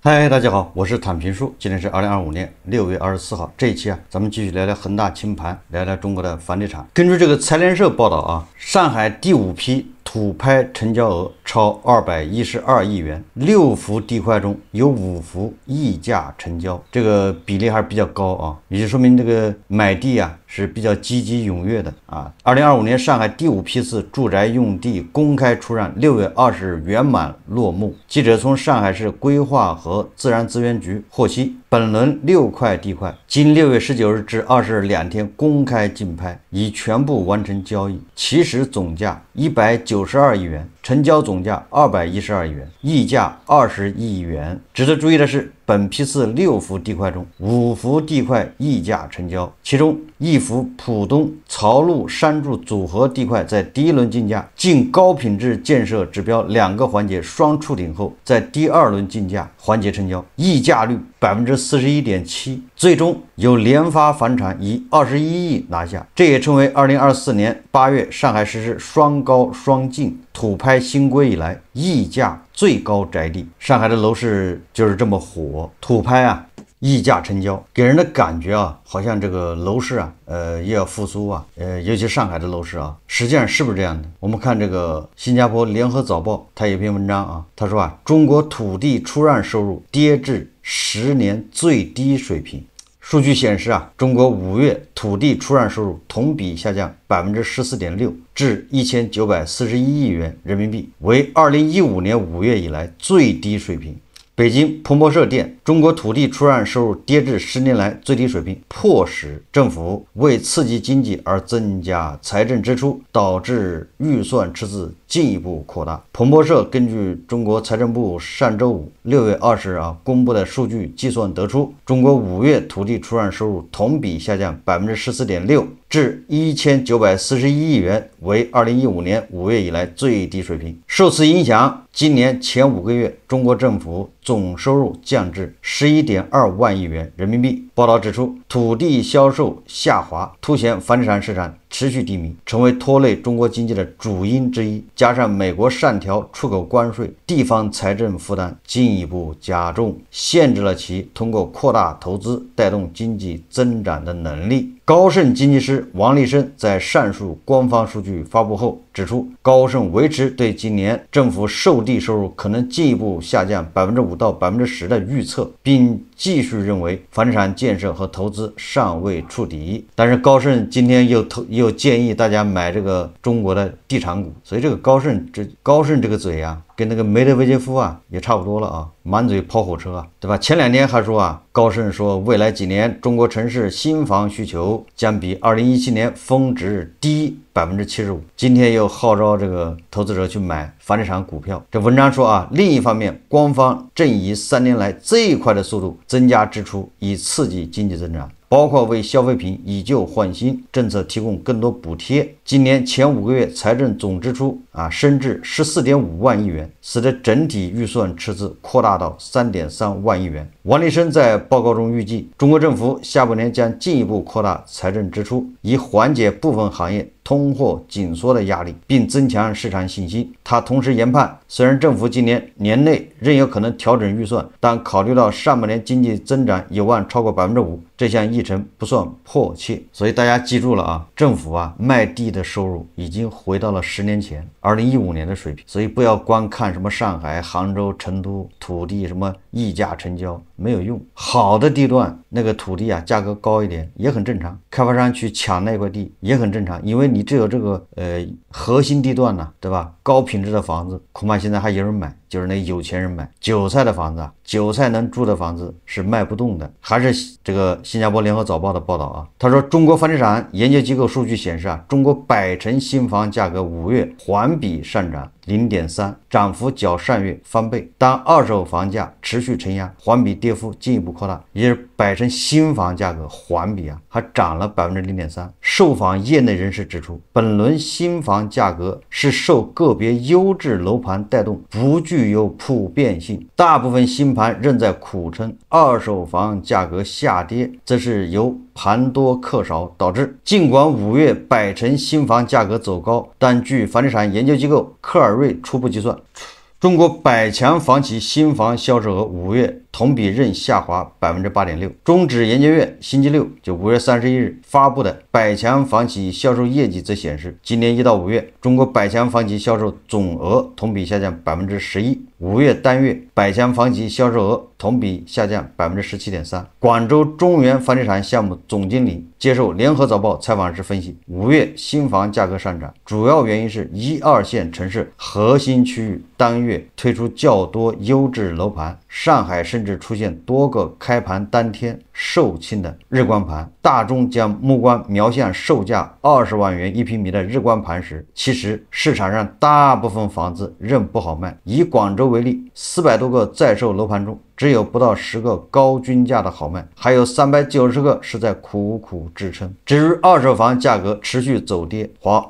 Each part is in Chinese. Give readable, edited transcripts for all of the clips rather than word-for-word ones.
嗨，大家好，我是坦平叔，今天是2025年6月24号。这一期咱们继续聊聊恒大清盘，聊聊中国的房地产。根据这个财联社报道上海第5批土拍成交额超212亿元，6幅地块中有5幅溢价成交，这个比例还是比较高也就说明这个买地是比较积极踊跃的2025年上海第5批次住宅用地公开出让6月20日圆满落幕。记者从上海市规划和自然资源局获悉，本轮6块地块经6月19日至20日2天公开竞拍，已全部完成交易，起始总价192亿元，成交总价212亿元，溢价20亿元。值得注意的是，本批次6幅地块中5幅地块溢价成交，其中1幅浦东曹路山住组合地块在第一轮竞价经高品质建设指标2个环节双触顶后，在第2轮竞价环节成交，溢价率41.7%，最终由联发房产以21亿拿下。这也成为2024年8月上海实施双高双竞土拍新规以来溢价最高宅地。上海的楼市就是这么火，土拍溢价成交，给人的感觉好像这个楼市也要复苏尤其上海的楼市实际上是不是这样的？我们看这个新加坡联合早报，它有一篇文章他说中国土地出让收入跌至10年最低水平。数据显示中国5月土地出让收入同比下降14.6%，至1941亿元人民币，为2015年5月以来最低水平。北京彭博社电，中国土地出让收入跌至10年来最低水平，迫使政府为刺激经济而增加财政支出，导致预算赤字进一步扩大。彭博社根据中国财政部上周五6月20日公布的数据计算得出，中国5月土地出让收入同比下降14.6%，至1941亿元，为2015年5月以来最低水平。受此影响，今年前5个月，中国政府总收入降至11.2万亿元人民币。报道指出，土地销售下滑凸显房地产市场持续低迷，成为拖累中国经济的主因之一。加上美国上调出口关税，地方财政负担进一步加重，限制了其通过扩大投资带动经济增长的能力。高盛经济师王立生在上述官方数据发布后指出，高盛维持对今年政府售地收入可能进一步下降5%到10%的预测，并继续认为房地产建设和投资尚未触底。但是高盛今天又建议大家买这个中国的地产股，所以这个高盛这个嘴跟那个梅德韦杰夫也差不多了满嘴跑火车对吧？前2天还说高盛说未来几年中国城市新房需求将比2017年峰值低75%。今天又号召这个投资者去买房地产股票。这文章说另一方面，官方正以3年来最快的速度增加支出，以刺激经济增长，包括为消费品以旧换新政策提供更多补贴。今年前5个月财政总支出升至14.5万亿元，使得整体预算赤字扩大到3.3万亿元。王立生在报告中预计，中国政府下半年将进一步扩大财政支出，以缓解部分行业通货紧缩的压力，并增强市场信心。他同时研判，虽然政府今年年内仍有可能调整预算，但考虑到上半年经济增长有望超过5%，这项议程不算迫切。所以大家记住了政府卖地的收入已经回到了10年前2015年的水平。所以不要光看什么上海、杭州、成都土地什么溢价成交，没有用。好的地段那个土地价格高一点也很正常，开发商去抢那块地也很正常，因为你只有这个核心地段对吧？高品质的房子恐怕现在还有人买，就是那有钱人买。韭菜的房子韭菜能住的房子是卖不动的。还是这个新加坡联合早报的报道他说，中国房地产研究机构数据显示中国百城新房价格5月环比上涨0.3%，涨幅较上月翻倍。当二手房价持续承压，环比跌幅进一步扩大，也就是百城新房价格环比还涨了0.3%。受访业内人士指出，本轮新房价格是受个别优质楼盘带动，不具有普遍性。大部分新盘仍在苦撑，二手房价格下跌则是由盘多客少导致。尽管5月百城新房价格走高，但据房地产研究机构科尔瑞初步计算，中国百强房企新房销售额5月同比仍下滑8.6%。中指研究院星期六就5月31日发布的百强房企销售业绩则显示，今年1到5月，中国百强房企销售总额同比下降11%，5月单月百强房企销售额同比下降17.3%。广州中原房地产项目总经理接受联合早报采访时分析，5月新房价格上涨，主要原因是1、2线城市核心区域当月推出较多优质楼盘，上海甚至出现多个开盘当天售罄的日光盘。大众将目光瞄向售价20万元1平米的日光盘时，其实市场上大部分房子仍不好卖。以广州为例，400多个在售楼盘中，只有不到10个高均价的好卖，还有390个是在苦苦支撑。至于二手房价格持续走跌，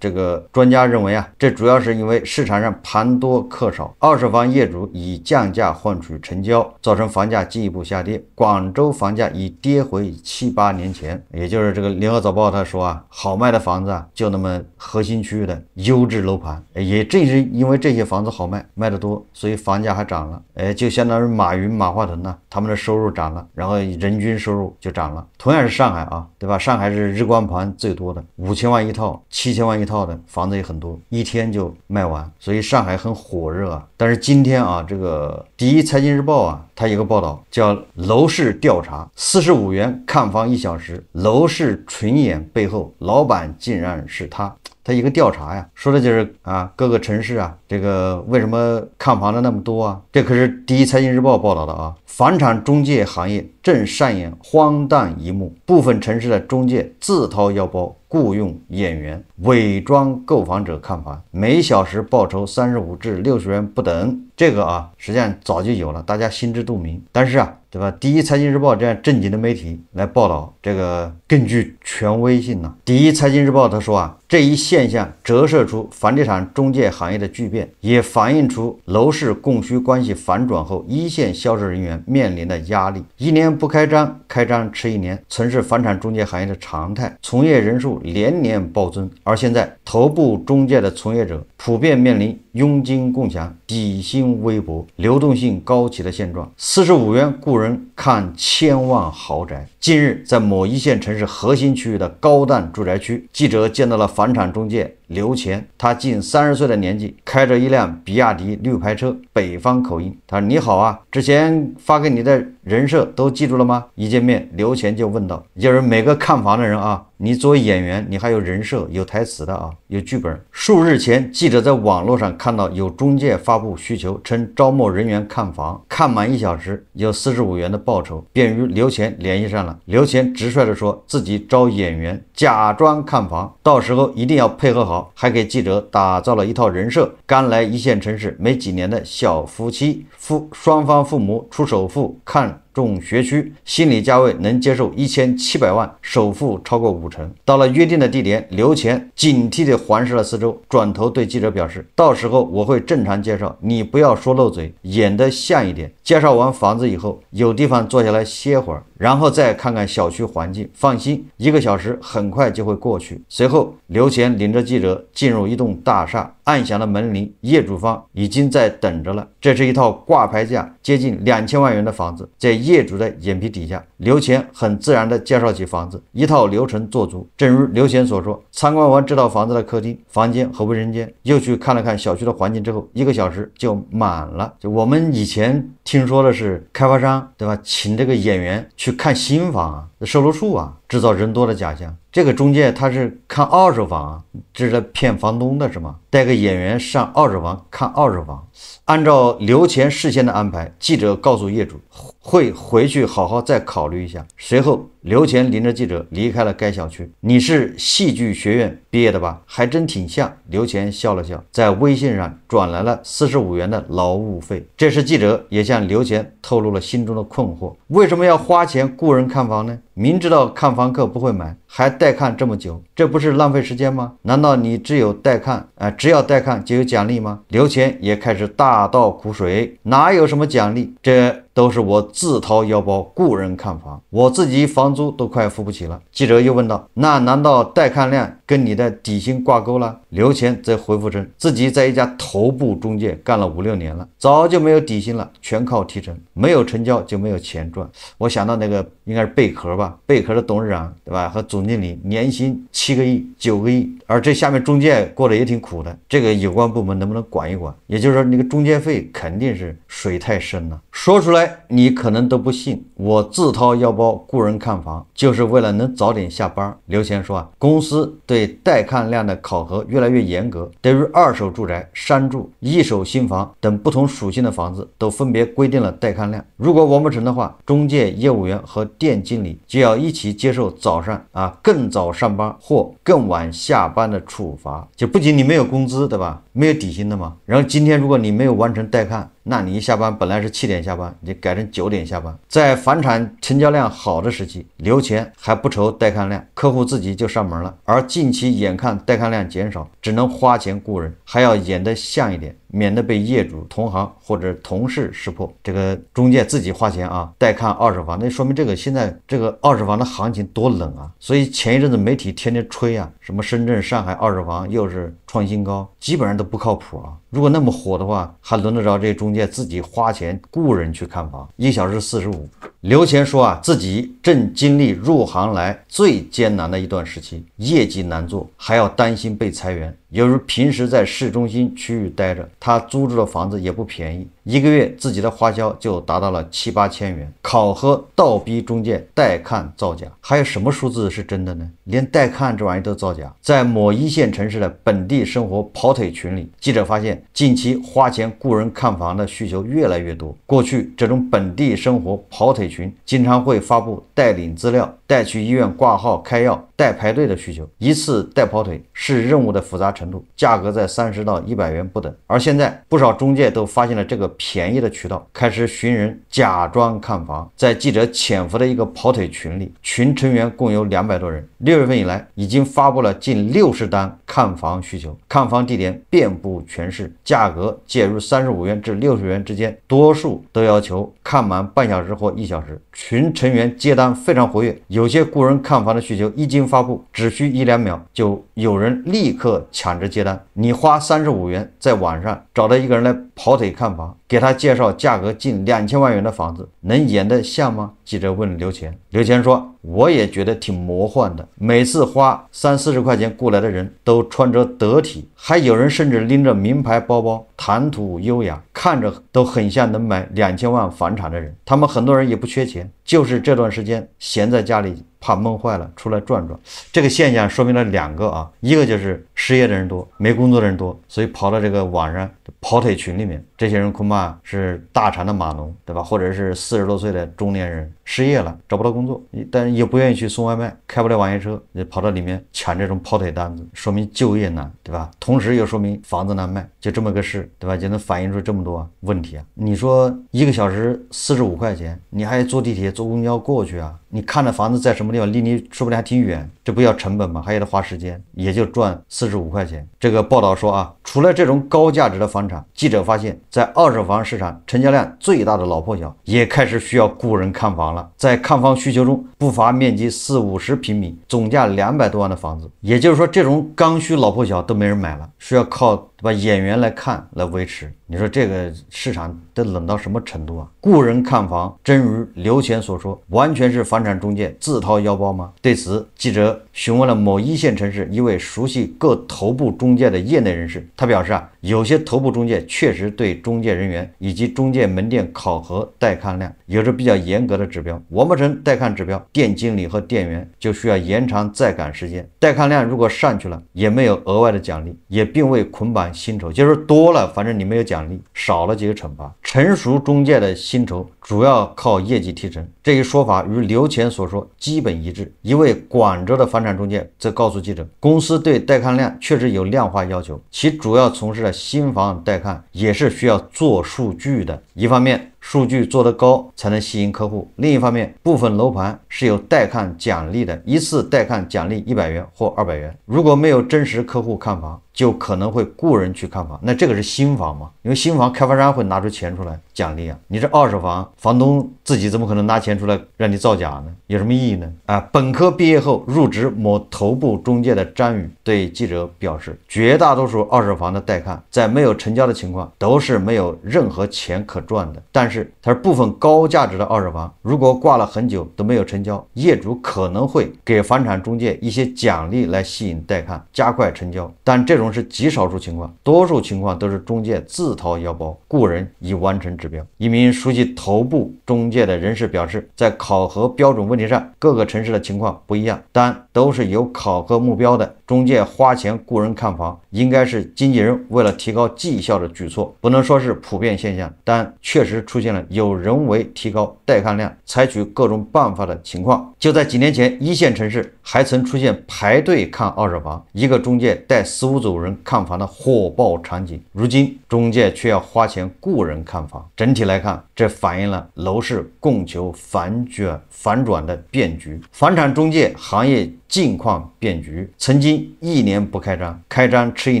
这个专家认为这主要是因为市场上盘多客少，二手房业主以降价换取成交，造成房价进一步下跌。广州房价已跌回7、8年前，也就是这个联合早报他说好卖的房子就那么核心区域的优质楼盘，也正是因为这些房子好卖，卖得多，所以房价还涨了。就相当于马云、马化腾他们的收入涨了，然后人均收入就涨了。同样是上海对吧？上海是日光盘最多的，5000万一套、7000万一套的房子也很多，一天就卖完，所以上海很火热。但是今天这个第一财经日报它有个报道叫楼市调查，45元看房1小时，楼市群演背后老板竟然是他。他一个调查说的就是各个城市这个为什么看房的那么多这可是第一财经日报报道的房产中介行业正上演荒诞一幕，部分城市的中介自掏腰包雇佣演员伪装购房者看房，每小时报酬35至60元不等。这个实际上早就有了，大家心知肚明。但是对吧？第一财经日报这样正经的媒体来报道，这个更具权威性了。第一财经日报他说这一现象折射出房地产中介行业的巨变，也反映出楼市供需关系反转后一线销售人员面临的压力。1年不开张，开张迟1年，曾是房产中介行业的常态，从业人数连年暴增。而现在头部中介的从业者普遍面临佣金共享、底薪微薄、流动性高企的现状。45元雇人看1000万豪宅。近日，在某一线城市核心区域的高档住宅区，记者见到了房产中介刘乾。他近30岁的年纪，开着一辆比亚迪绿牌车，北方口音。他说：“你好之前发给你的人设都记住了吗？”一见面，刘乾就问道：“就是每个看房的人你作为演员，你还有人设、有台词的有剧本。”数日前，记者在网络上看到有中介发布需求，称招募人员看房，看满1小时有45元的报酬，便与刘乾联系上了。刘乾直率地说自己招演员，假装看房，到时候一定要配合好，还给记者打造了一套人设：刚来一线城市没几年的小夫妻，双方父母出首付，看重学区，心理价位能接受1700万，首付超过50%。到了约定的地点，刘乾警惕地环视了四周，转头对记者表示：“到时候我会正常介绍，你不要说漏嘴，演得像一点。介绍完房子以后，有地方坐下来歇会儿，然后再看看小区环境。放心，1个小时很快就会过去。”随后，刘乾领着记者进入一栋大厦，按响了门铃，业主方已经在等着了。这是一套挂牌价接近2000万元的房子，在业主的眼皮底下，刘乾很自然地介绍起房子，一套流程做足。正如刘乾所说，参观完这套房子的客厅、房间和卫生间，又去看了看小区的环境之后，1个小时就满了。就我们以前听说的是开发商对吧，请这个演员去看新房售楼处制造人多的假象。这个中介他是看二手房这是来骗房东的是吗？带个演员上二手房看二手房。按照刘乾事先的安排，记者告诉业主会回去好好再考虑一下。随后刘乾领着记者离开了该小区。你是戏剧学院毕业的吧？还真挺像。刘乾笑了笑，在微信上转来了45元的劳务费。这时记者也向刘乾透露了心中的困惑：为什么要花钱雇人看房呢？明知道看房客不会买，还带看这么久，这不是浪费时间吗？难道你只要带看就有奖励吗？刘乾也开始大倒苦水，哪有什么奖励？这都是我自掏腰包雇人看房，我自己房租都快付不起了。记者又问道：那难道带看量跟你的底薪挂钩了？刘乾则回复称，自己在一家头部中介干了5、6年了，早就没有底薪了，全靠提成，没有成交就没有钱赚。我想到那个应该是贝壳吧，贝壳的董事长对吧，和总经理年薪7个亿、9个亿，而这下面中介过得也挺苦的，这个有关部门能不能管一管？也就是说，那个中介费肯定是水太深了。说出来你可能都不信，我自掏腰包雇人看房，就是为了能早点下班。刘乾说公司对带看量的考核越来越严格，对于二手住宅、商住、一手新房等不同属性的房子都分别规定了带看量。如果完不成的话，中介业务员和店经理就要一起接受早上更早上班或更晚下班的处罚。就不仅你没有工资对吧，没有底薪的嘛，然后今天如果你没有完成带看，那你一下班本来是7点下班，你改成9点下班。在房产成交量好的时期，刘乾还不愁带看量，客户自己就上门了。而近期眼看带看量减少，只能花钱雇人，还要演得像一点，免得被业主、同行或者同事识破。这个中介自己花钱带看二手房，那说明这个现在这个二手房的行情多冷啊！所以前一阵子媒体天天吹什么深圳、上海二手房又是创新高，基本上都不靠谱啊。如果那么火的话，还轮得着这中介自己花钱雇人去看房？1小时45。刘乾说自己正经历入行来最艰难的一段时期，业绩难做，还要担心被裁员。由于平时在市中心区域待着，他租住的房子也不便宜，1个月自己的花销就达到了7、8千元。考核倒逼中介带看造假，还有什么数字是真的呢？连带看这玩意都造假。在某1线城市的本地生活跑腿群里，记者发现近期花钱雇人看房的需求越来越多。过去这种本地生活跑腿群经常会发布带领资料、带去医院挂号开药、带排队的需求，一次带跑腿是任务的复杂程度，价格在30到100元不等。而现在不少中介都发现了这个便宜的渠道，开始寻人假装看房。在记者潜伏的一个跑腿群里，群成员共有200多人，6月份以来已经发布了近60单看房需求，看房地点遍布全市，价格介于35元至60元之间，多数都要求看满半小时或1小时。群成员接单非常活跃，有些雇人看房的需求一经发布，只需1、2秒就有人立刻抢着接单。你花35元在网上找到一个人来跑腿看房，给他介绍价格近2000万元的房子，能演得像吗？记者问刘乾。刘乾说，我也觉得挺魔幻的，每次花30、40块钱雇来的人都穿着得体，还有人甚至拎着名牌包包，谈吐优雅，看着都很像能买2000万房产的人。他们很多人也不缺钱，就是这段时间闲在家里怕闷坏了，出来转转。这个现象说明了2个一个就是失业的人多，没工作的人多，所以跑到这个网上跑腿群里面，这些人恐怕是大厂的码农，对吧？或者是40多岁的中年人，失业了，找不到工作，但是也不愿意去送外卖，开不了网约车，也跑到里面抢这种跑腿单子，说明就业难，对吧？同时又说明房子难卖，就这么个事，对吧？就能反映出这么多问题你说1个小时45块钱，你还坐地铁、坐公交过去你看的房子在什么地方，离你说不定还挺远，这不要成本吗？还得花时间，也就赚45块钱。这个报道说除了这种高价值的房产，记者发现在二手房市场成交量最大的老破小也开始需要雇人看房了。在看房需求中，不乏面积40、50平米、总价200多万的房子，也就是说这种刚需老破小都没人买了，需要靠演员来看来维持。你说这个市场得冷到什么程度雇人看房真如刘乾所说，完全是房产中介自掏腰包吗？对此，记者询问了某1线城市一位熟悉各头部中介的业内人士，他表示有些头部中介确实对中介人员以及中介门店考核带看量有着比较严格的指标，完不成带看指标，店经理和店员就需要延长在岗时间。带看量如果上去了，也没有额外的奖励，也并未捆绑薪酬，就是多了反正你没有奖励，少了就有惩罚。成熟中介的薪酬主要靠业绩提成，这一说法与刘乾所说基本一致。一位广州的房产中介则告诉记者，公司对带看量确实有量化要求，其主要从事的新房带看也是需要做数据的。一方面数据做得高才能吸引客户。另一方面，部分楼盘是有带看奖励的，一次带看奖励100元或200元。如果没有真实客户看房，就可能会雇人去看房。那这个是新房嘛？因为新房开发商会拿出钱出来奖励啊。你这二手房，房东自己怎么可能拿钱出来让你造假呢？有什么意义呢？本科毕业后入职某头部中介的张宇对记者表示，绝大多数二手房的带看，在没有成交的情况都是没有任何钱可赚的。但是他部分高价值的二手房，如果挂了很久都没有成交，业主可能会给房产中介一些奖励来吸引带看，加快成交。但这种是极少数情况，多数情况都是中介自掏腰包雇人以完成指标。一名熟悉头部中介的人士表示，在考核标准问题上，各个城市的情况不一样，但都是有考核目标的。中介花钱雇人看房，应该是经纪人为了提高绩效的举措，不能说是普遍现象，但确实出现了有人为提高带看量，采取各种办法的情况。就在几年前，一线城市还曾出现排队看二手房，一个中介带4、5组人看房的火爆场景。如今中介却要花钱雇人看房。整体来看，这反映了楼市供求反转的变局，房产中介行业境况变局。曾经1年不开张，开张吃1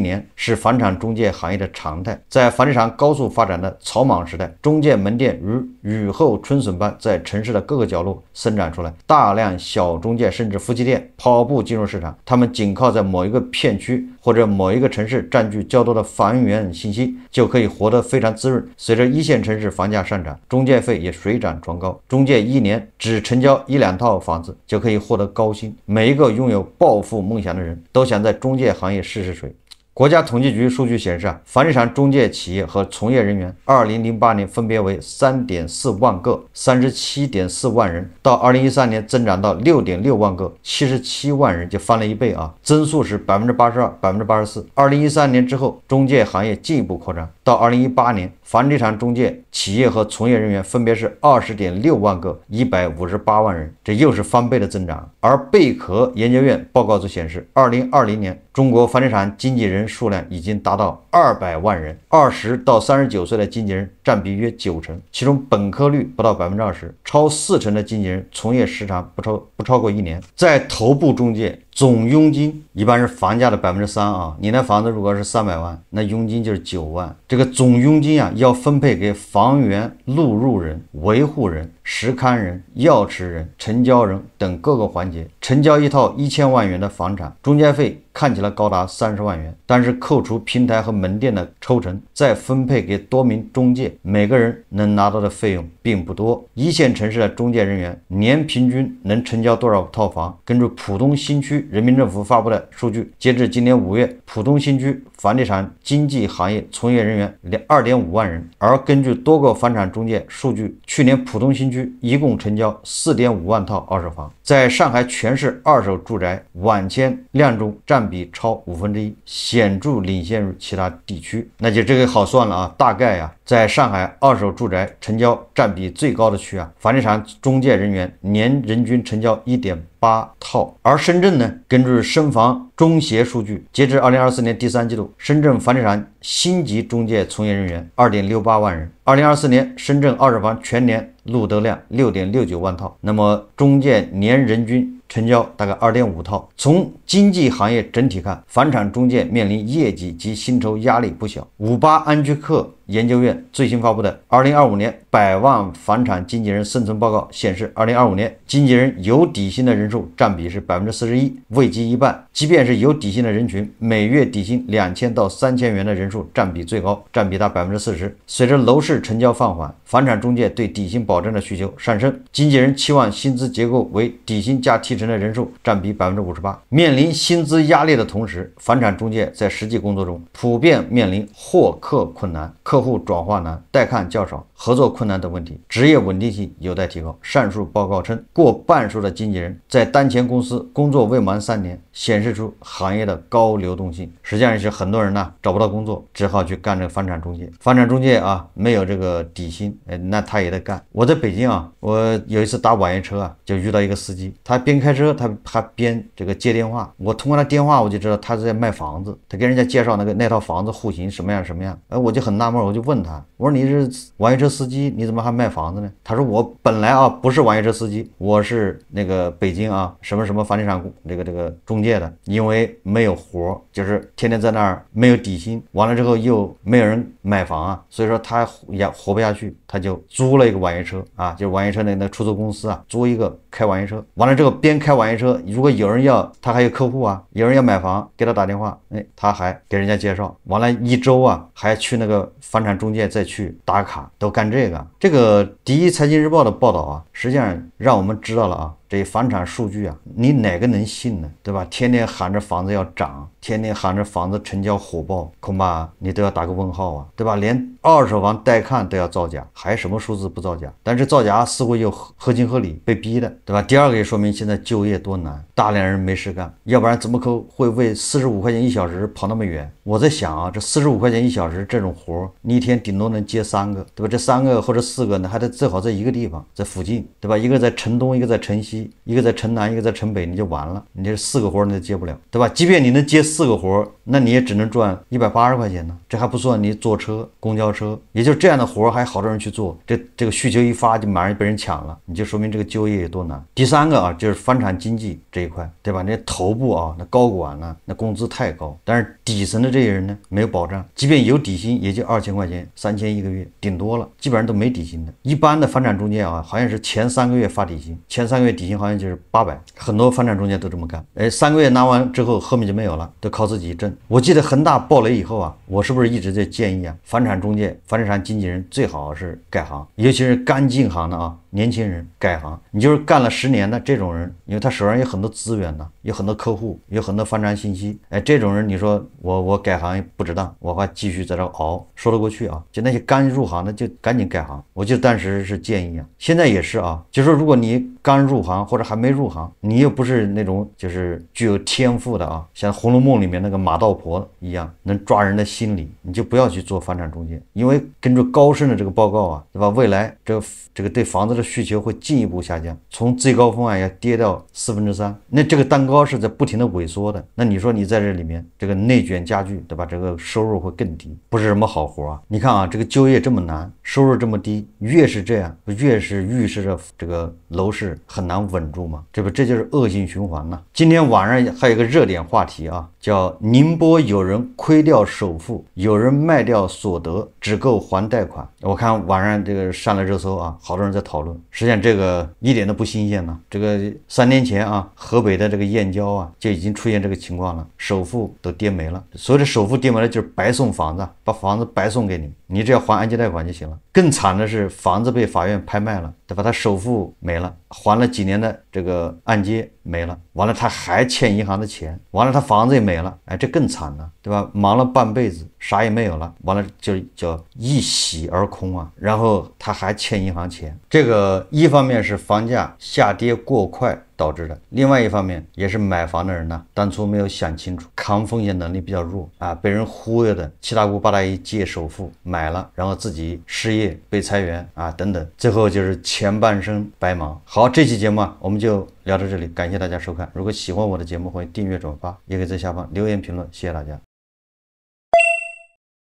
年是房产中介行业的常态。在房地产高速发展的草莽时代，中介门店如雨后春笋般在城市的各个角落生长出来，大量小中介甚至夫妻店跑步进入市场，他们仅靠在某一个片区或者某一个城市占据较多的房源信息，就可以活得非常滋润。随着一线城市房价上涨，中介费也水涨船高，中介1年只成交1、2套房子就可以获得高薪。每一个拥有暴富梦想的人都想在中介行业试试水。国家统计局数据显示，房地产中介企业和从业人员2008年分别为3.4万个，37.4万人，到2013年增长到6.6万个，77万人，就翻了1倍啊，增速是82%、84%。2013年之后，中介行业进一步扩张，到2018年，房地产中介企业和从业人员分别是20.6万个，158万人，这又是翻倍的增长。而贝壳研究院报告就显示，2020年中国房地产经纪人数量已经达到200万人，20到39岁的经纪人占比约90%，其中本科率不到20%，超40%的经纪人从业时长不超过1年。在头部中介，总佣金一般是房价的3%啊，你那房子如果是300万，那佣金就是9万。这个总佣金啊，要分配给房源录入人、维护人、实勘人、钥匙人、成交人等各个环节。成交一套1000万元的房产，中介费看起来高达30万元，但是扣除平台和门店的抽成，再分配给多名中介，每个人能拿到的费用并不多。一线城市的中介人员年平均能成交多少套房？根据浦东新区人民政府发布的数据，截至今年5月，浦东新区房地产经纪行业从业人员2.5万人。而根据多个房产中介数据，去年浦东新区一共成交4.5万套二手房，在上海全市二手住宅晚签量中占比超1/5，显著领先于其他地区。那就这个好算了啊，大概在上海二手住宅成交占比最高的区房地产中介人员年人均成交1.8套。而深圳呢，根据深房中协数据，截至2024年第3季度，深圳房地产星级中介从业人员2.68万人。2024年深圳二手房全年录得量6.69万套，那么中介年人均成交大概2.5套。从经纪行业整体看，房产中介面临业绩及薪酬压力不小。58安居客研究院最新发布的2025年100万房产经纪人生存报告显示，2025年经纪人有底薪的人数占比是41%，位居一半。即便是有底薪的人群，每月底薪2000到3000元的人数占比最高，占比达40%。随着楼市成交放缓，房产中介对底薪保证的需求上升，经纪人期望薪资结构为底薪加提成的人数占比58%。面临薪资压力的同时，房产中介在实际工作中普遍面临获客困难、客户转化难、带看较少、合作困难等问题，职业稳定性有待提高。上述报告称，过半数的经纪人在当前公司工作未满3年，显示出行业的高流动性。实际上是很多人找不到工作，后只好去干这个房产中介。房产中介啊，没有这个底薪，那他也得干。我在北京啊，我有一次打网约车啊，就遇到一个司机，他边开车他还边这个接电话。我通过他电话我就知道他是在卖房子，他给人家介绍那套房子户型什么样什么样。我就很纳闷，我就问他，我说你是网约车司机，你怎么还卖房子呢？他说我本来啊不是网约车司机，我是那个北京啊什么什么房地产这个中介的，因为没有活，就是天天在那儿没有底薪，完了之后又没有人买房啊，所以说他也活不下去，他就租了一个网约车啊，就是网约车那出租公司啊，租一个开网约车。完了之后边开网约车，如果有人要，他还有客户啊，有人要买房给他打电话，他还给人家介绍。完了一周啊还去那个房产中介再去打卡，都干这个。这个第一财经日报的报道啊，实际上让我们知道了啊，这房产数据啊，你哪个能信呢？对吧？天天喊着房子要涨，天天喊着房子成交火爆，恐怕你都要打个问号啊，对吧？连二手房带看都要造假，还什么数字不造假？但是造假似乎又合情合理，被逼的，对吧？第二个也说明现在就业多难，大量人没事干，要不然怎么可会为45块钱1小时跑那么远？我在想啊，这45块钱1小时这种活，你一天顶多能接3个，对吧？这3个或者4个呢，还得最好在一个地方，在附近，对吧？一个在城东，一个在城西，一个在城南，一个在城北，你就完了。你这4个活你都接不了，对吧？即便你能接4个活，那你也只能赚180块钱呢，这还不算你坐车、公交车，也就这样的活还好多人去做，这个需求一发就马上被人抢了，你就说明这个就业有多难。第三个啊，就是房产经纪这一块，对吧？那头部啊，那高管呢，那工资太高，但是底层的这些人呢没有保障，即便有底薪也就2000块钱、3000一个月，顶多了，基本上都没底薪的。一般的房产中介啊，好像是前3个月发底薪，前3个月底薪好像就是800，很多房产中介都这么干。3个月拿完之后，后面就没有了，都靠自己挣。我记得恒大爆雷以后啊，我是不是一直在建议啊，房产中介、房地产经纪人最好是改行，尤其是刚进行的啊，年轻人改行。你就是干了10年的这种人，因为他手上有很多资源呢，有很多客户，有很多房产信息，这种人你说我改行不值当，我还继续在这熬，说得过去啊。就那些刚入行的就赶紧改行，我就当时是建议啊，现在也是啊，就说如果你刚入行或者还没入行，你又不是那种就是具有天赋的啊，像《红楼梦》里面那个马道婆一样能抓人的心理，你就不要去做房产中介，因为根据高盛的这个报告啊，对吧？未来这个对房子的需求会进一步下降，从最高峰啊要跌到3/4，那这个蛋糕是在不停的萎缩的。那你说你在这里面这个内卷加剧，对吧？这个收入会更低，不是什么好活啊。你看啊，这个就业这么难，收入这么低，越是这样，越是预示着这个楼市很难稳住嘛，这就是恶性循环呐。今天晚上还有一个热点话题啊，叫宁波有人亏掉首付，有人卖掉所得，只够还贷款。我看晚上这个上了热搜啊，好多人在讨论。实际上这个一点都不新鲜了，这个3年前啊，河北的这个燕郊啊就已经出现这个情况了，首付都跌没了。所谓的首付跌没了就是白送房子，把房子白送给你，你只要还按揭贷款就行了。更惨的是房子被法院拍卖了，对吧？他首付没了，还了几年的这个按揭没了，完了他还欠银行的钱，完了他房子也没了，这更惨了，对吧？忙了半辈子啥也没有了，完了就叫一洗而空啊，然后他还欠银行钱。这个一方面是房价下跌过快导致的，另外一方面也是买房的人呢，当初没有想清楚，抗风险能力比较弱啊，被人忽悠的七大姑八大姨借首付买了，然后自己失业被裁员啊等等，最后就是前半生白忙。好，这期节目我们就聊到这里，感谢大家收看。如果喜欢我的节目，欢迎订阅转发，也可以在下方留言评论，谢谢大家。